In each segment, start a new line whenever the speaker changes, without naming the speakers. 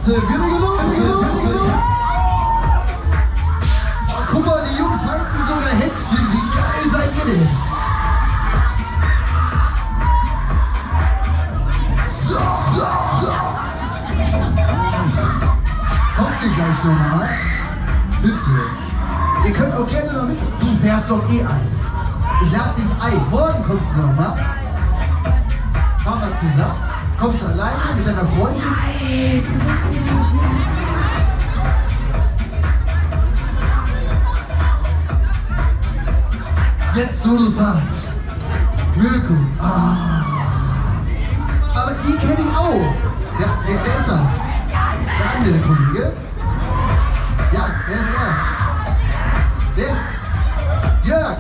Teste, wieder gelungen. Oh, guck mal, die Jungs halten sogar Händchen, wie geil seid ihr denn? So. Kommt ihr gleich nochmal? Bitte. Ihr könnt auch gerne mal mit. Du fährst doch eh eins. Ich lade dich ein. Morgen kommst du nochmal. Fahren wir zusammen. Kommst du alleine mit deiner Freundin? Jetzt, wo du sagst. Wirkung. Aber die kenne ich auch. Ja, wer ist das? Der andere Kollege? Ja, wer ist der? Jörg.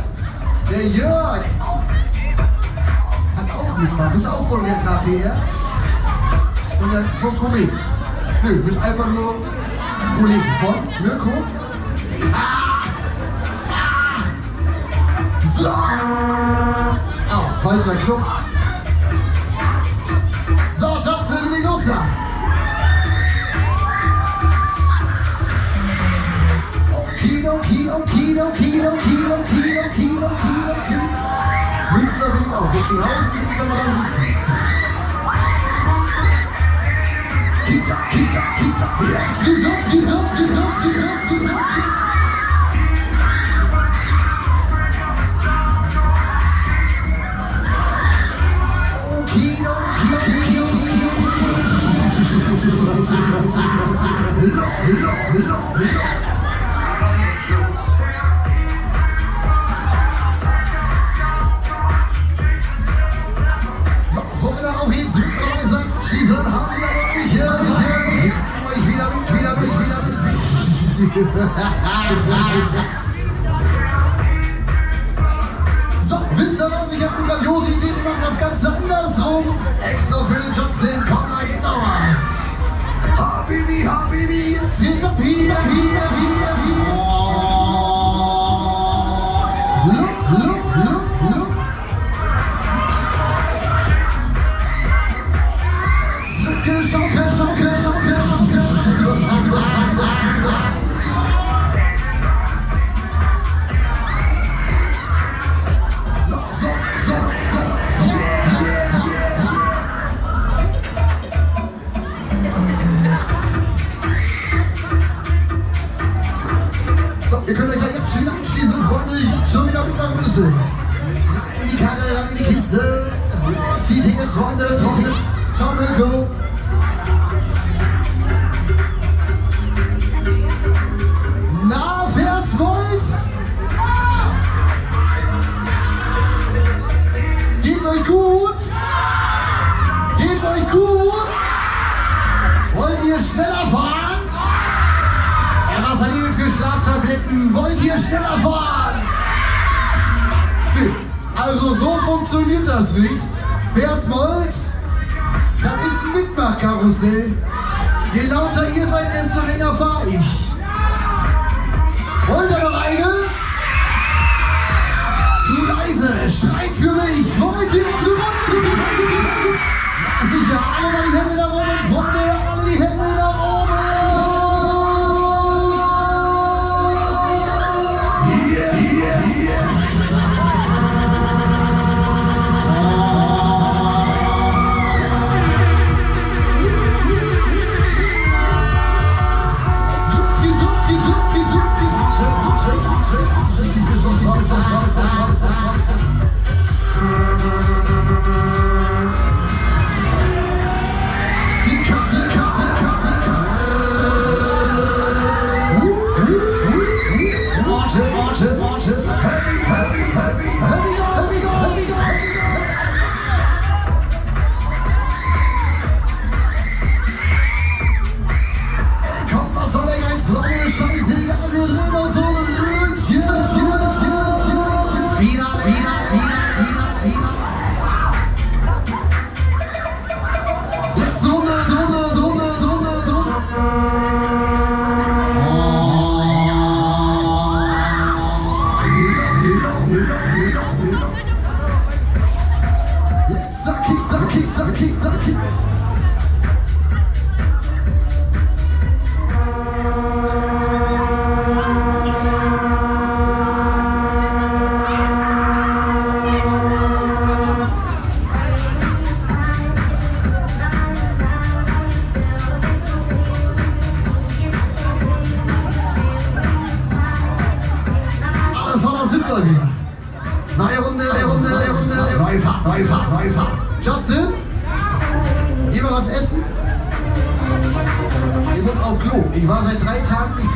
Der Jörg. Hat auch mitgefahren. Bist du auch von der KPR? Und dann vom Kollegen. Nö, du bist einfach nur Kollege von Mirko. So. Oh, falscher Knopf. So, Justin, wie die Nuss an. Okidoki. Münster will ich auch. Recklinghausen will ich dann mal anbieten. Kita. Gesetz. Wollen wir auch jetzt schießen, haben wir aber nicht hier. Ich wieder mit. So, wisst ihr was? Ich habe eine grandiose Idee, wir machen das Ganze andersrum. Extra für den Justin, komm, da geht noch was. Habibi, jetzt geht's ab hier. Look. Schaukel. Ihr könnt euch da jetzt schon anschließen, Freunde. Schon wieder mit einer Größe. Ran in die Kanne, ran in die Kiste. Seating ist Freunde. Ciao, Mirko. Na, Versmold? Geht's euch gut? Wollt ihr schneller fahren? Was hat ihr für Schlaftabletten? Wollt ihr schneller fahren? Nee. Also so funktioniert das nicht. Versmold, das ist ein Mitmachkarussell. Je lauter ihr seid, desto länger fahre ich. Wollt ihr noch eine? Zu leise, schreit für mich. Wollt ihr noch eine Runde? Na sicher, alle mal die Hände nach oben, Freunde, alle die Hände nach oben. läuft wieder. Neue Runde. Weißer. Justin, geh mal was essen. Ich muss auf Klo. Ich war seit 3 Tagen nicht